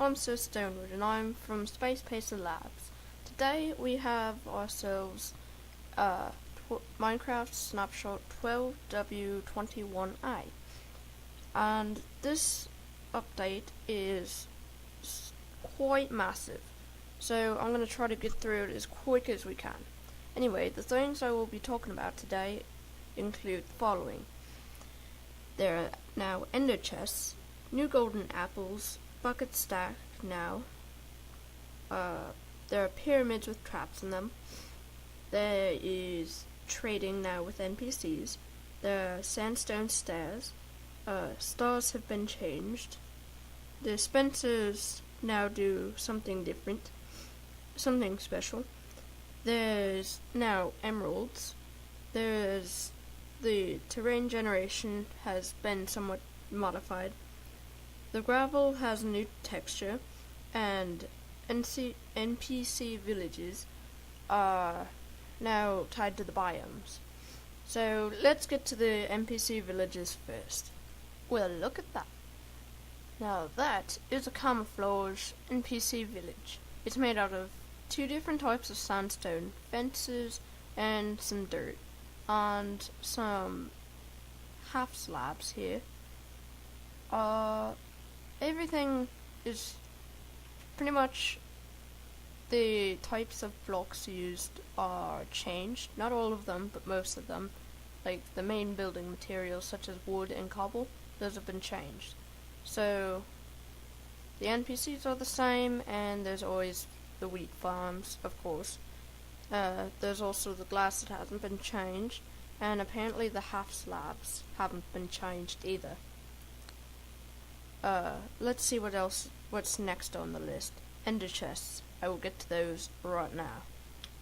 I'm Sir Stonewood, and I'm from Space Pacer Labs. Today we have ourselves Minecraft Snapshot 12W21A, and this update is quite massive, so I'm going to try to get through it as quick as we can. Anyway, the things I will be talking about today include the following. There are now ender chests, new golden apples, bucket stack now. There are pyramids with traps in them. There is trading now with NPCs. There are sandstone stairs. Stars have been changed. The dispensers now do something different, something special. There's now emeralds. There's the terrain generation has been somewhat modified. The gravel has a new texture, and NPC villages are now tied to the biomes. So let's get to the NPC villages first. Well, look at that. Now that is a camouflage NPC village. It's made out of two different types of sandstone, fences, and some dirt, and some half slabs here. Everything is pretty much the types of blocks used are changed. Not all of them, but most of them. Like the main building materials such as wood and cobble, those have been changed. So the NPCs are the same, and there's always the wheat farms, of course. There's also the glass that hasn't been changed, and apparently the half slabs haven't been changed either. Let's see what's next on the list. Ender chests. I will get to those right now.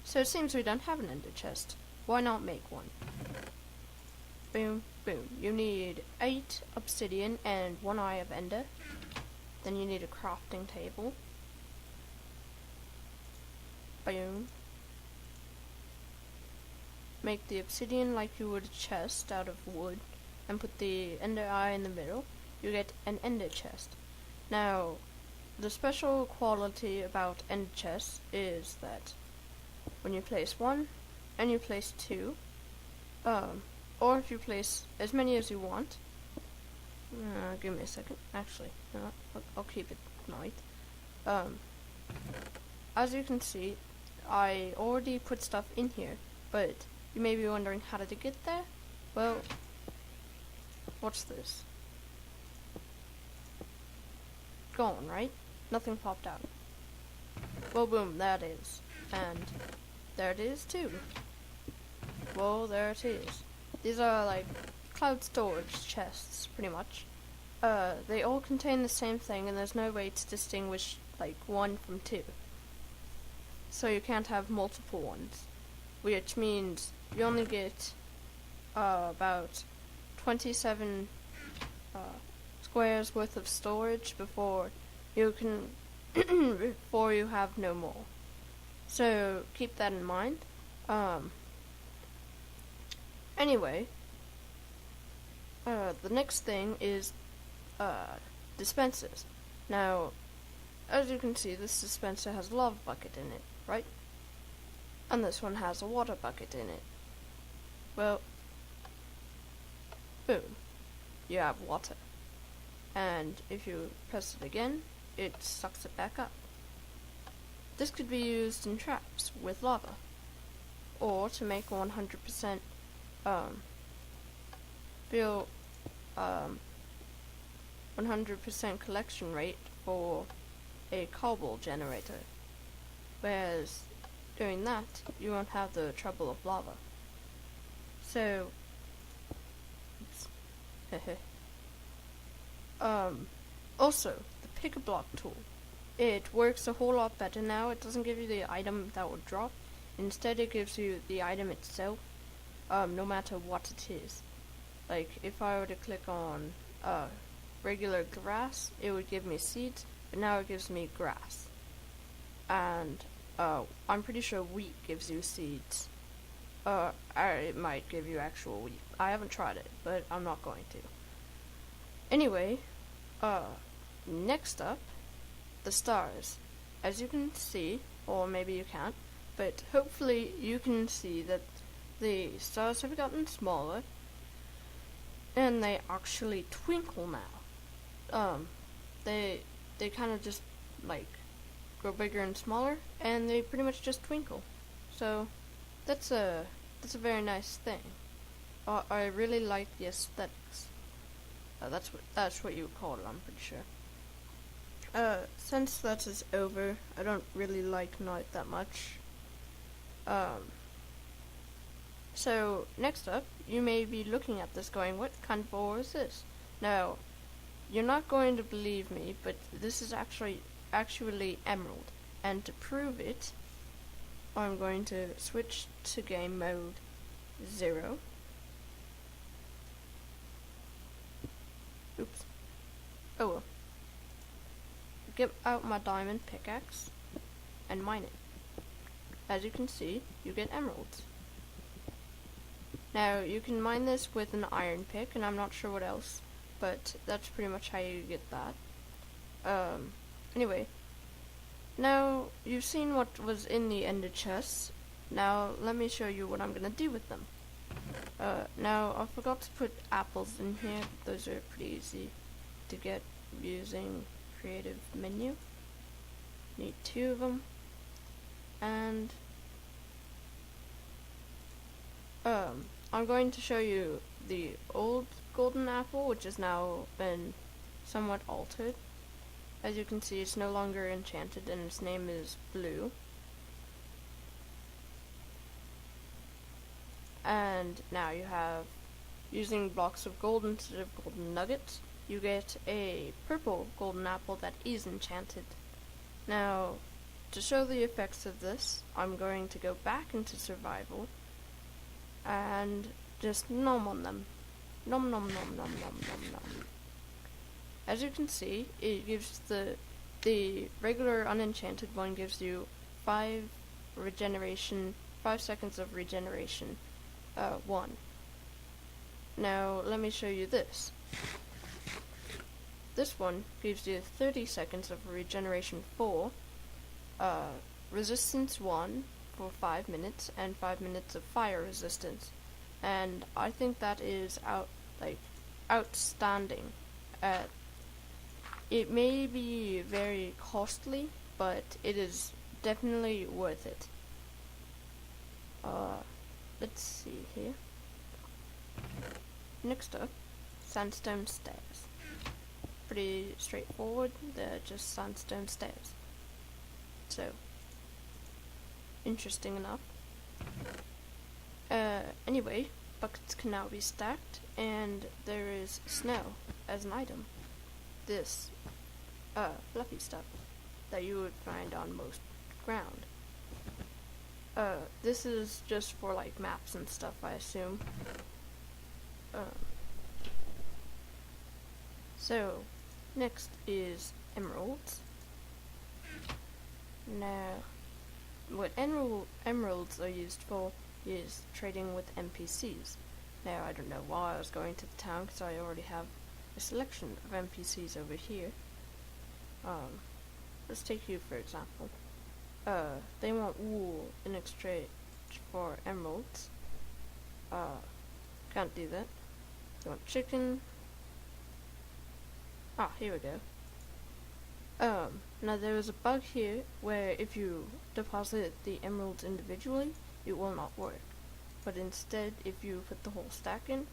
So it seems we don't have an ender chest. Why not make one? Boom, boom. You need 8 obsidian and 1 eye of ender. Then you need a crafting table. Boom. Make the obsidian like you would a chest out of wood, and put the ender eye in the middle. You get an ender chest. Now, the special quality about ender chests is that when you place 1 and you place 2, or if you place as many as you want, give me a second, actually, no, I'll keep it night. As you can see, I already put stuff in here, but you may be wondering, how did it get there? Well, what's this? Gone, right? Nothing popped out. Well, boom, there it is. And there it is, too. Well, there it is. These are, like, cloud storage chests, pretty much. They all contain the same thing, and there's no way to distinguish, like, one from 2. So you can't have multiple ones. Which means you only get, about 27, squares worth of storage before you can before you have no more. So keep that in mind. Anyway, the next thing is dispensers. Now, as you can see, this dispenser has a lava bucket in it, right? And this one has a water bucket in it. Well, boom, you have water. And if you press it again, it sucks it back up. This could be used in traps with lava, or to make 100% 100% collection rate for a cobble generator. Whereas doing that, you won't have the trouble of lava. So, also, the pick-a-block tool. It works a whole lot better now. It doesn't give you the item that will drop. Instead, it gives you the item itself, no matter what it is. Like, if I were to click on regular grass, it would give me seeds, but now it gives me grass. And I'm pretty sure wheat gives you seeds. It might give you actual wheat. I haven't tried it, but I'm not going to. Anyway, next up the stars. As you can see, or maybe you can't, but hopefully you can see that the stars have gotten smaller and they actually twinkle now. They kind of just like grow bigger and smaller, and they pretty much just twinkle. So that's a very nice thing. I really like the aesthetics. That's what you would call it, I'm pretty sure. Since that is over, I don't really like night that much. So next up, you may be looking at this going, what kind of ore is this? Now, you're not going to believe me, but this is actually emerald. And to prove it, I'm going to switch to game mode 0. Oops. Oh well. Get out my diamond pickaxe and mine it. As you can see, you get emeralds. Now, you can mine this with an iron pick, and I'm not sure what else, but that's pretty much how you get that. Anyway, now you've seen what was in the ender chests. Now, let me show you what I'm gonna do with them. Now, I forgot to put apples in here. Those are pretty easy to get using creative menu. Need 2 of them. And I'm going to show you the old golden apple, which has now been somewhat altered. As you can see, it's no longer enchanted and its name is Blue. And now you have, using blocks of gold instead of golden nuggets, you get a purple golden apple that is enchanted. Now, to show the effects of this, I'm going to go back into survival and just nom on them. Nom nom nom nom nom nom nom. As you can see, it gives the regular unenchanted one gives you 5 seconds of regeneration. 1. Now let me show you this. This one gives you 30 seconds of regeneration 4, resistance 1 for 5 minutes, and 5 minutes of fire resistance. And I think that is outstanding. It may be very costly, but it is definitely worth it. Let's see here. Next up, sandstone stairs. Pretty straightforward, they're just sandstone stairs. So, interesting enough. Anyway, buckets can now be stacked, and there is snow as an item. This, fluffy stuff that you would find on most ground. This is just for, like, maps and stuff, I assume. So, next is emeralds. Now, what emeralds are used for is trading with NPCs. Now, I don't know why I was going to the town, because I already have a selection of NPCs over here. Let's take you, for example. They want wool in exchange for emeralds. Can't do that. They want chicken. Here we go. Now there is a bug here where if you deposit the emeralds individually, it will not work. But instead, if you put the whole stack in,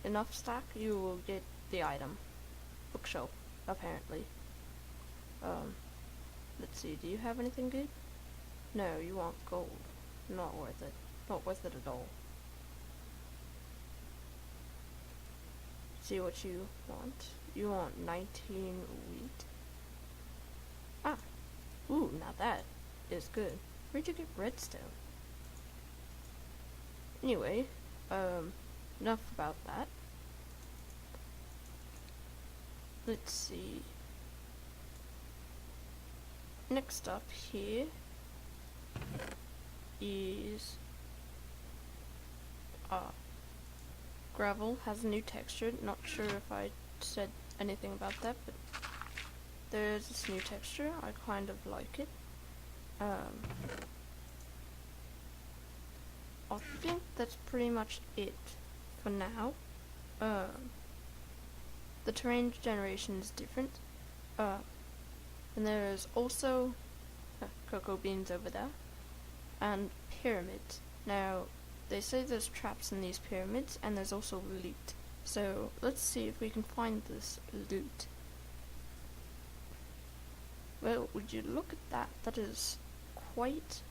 enough stack, you will get the item. Bookshelf, apparently. Let's see, do you have anything good? No, you want gold. Not worth it. Not worth it at all. See what you want. You want 19 wheat. Ooh, now that is good. Where'd you get redstone? Anyway, enough about that. Let's see. Next up here is gravel has a new texture. Not sure if I said anything about that, but there's this new texture. I kind of like it. I think that's pretty much it for now. The terrain generation is different. And there's also cocoa beans over there, and pyramids. Now, they say there's traps in these pyramids, and there's also loot. So, let's see if we can find this loot. Well, would you look at that? That is quite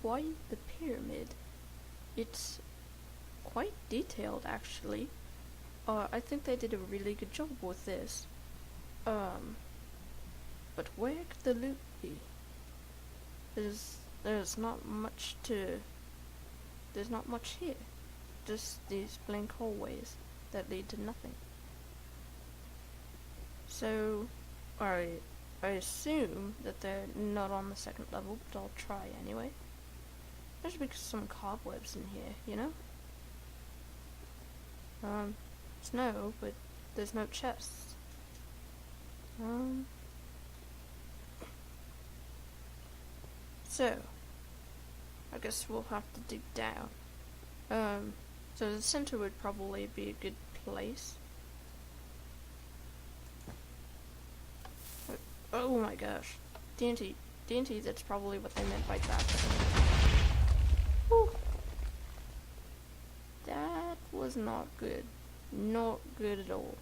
the pyramid. It's quite detailed, actually. I think they did a really good job with this. But where could the loot be? There's not much there's not much here. Just these blank hallways that lead to nothing. So, I assume that they're not on the second level, but I'll try anyway. There's some cobwebs in here, you know? Snow, but there's no chests. So, I guess we'll have to dig down. So the center would probably be a good place. Oh my gosh. TNT, that's probably what they meant by that. Whew. That was not good. Not good at all.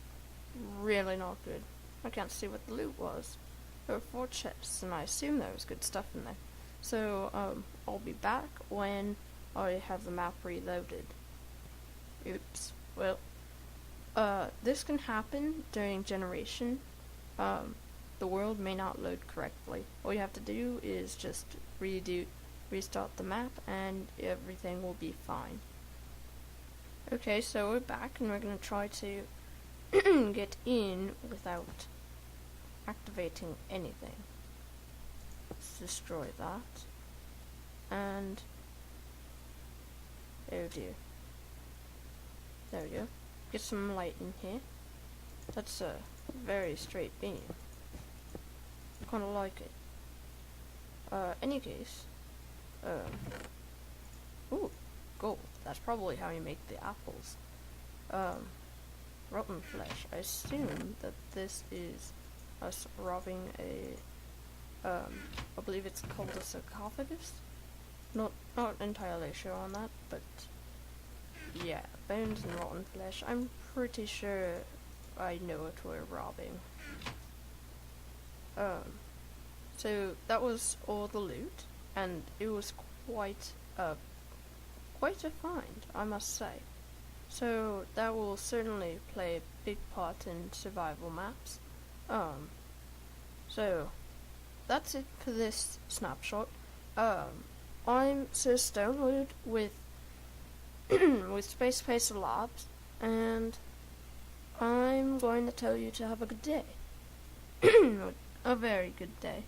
Really not good. I can't see what the loot was. There were 4 chests, and I assume there was good stuff in there. So, I'll be back when I have the map reloaded. Oops. Well, this can happen during generation. The world may not load correctly. All you have to do is just restart the map, and everything will be fine. Okay, so we're back, and we're going to try to get in without activating anything. Let's destroy that. And oh dear. There we go. Get some light in here. That's a very straight beam. I kinda like it. Any case. Ooh, gold. That's probably how you make the apples. Rotten flesh. I assume that this is us robbing I believe it's called a sarcophagus? Not entirely sure on that, but yeah, bones and rotten flesh. I'm pretty sure I know what we're robbing. So that was all the loot, and it was quite a find, I must say. So that will certainly play a big part in survival maps. So that's it for this snapshot. I'm Sandstone with Space Pacer Labs, and I'm going to tell you to have a good day. A very good day.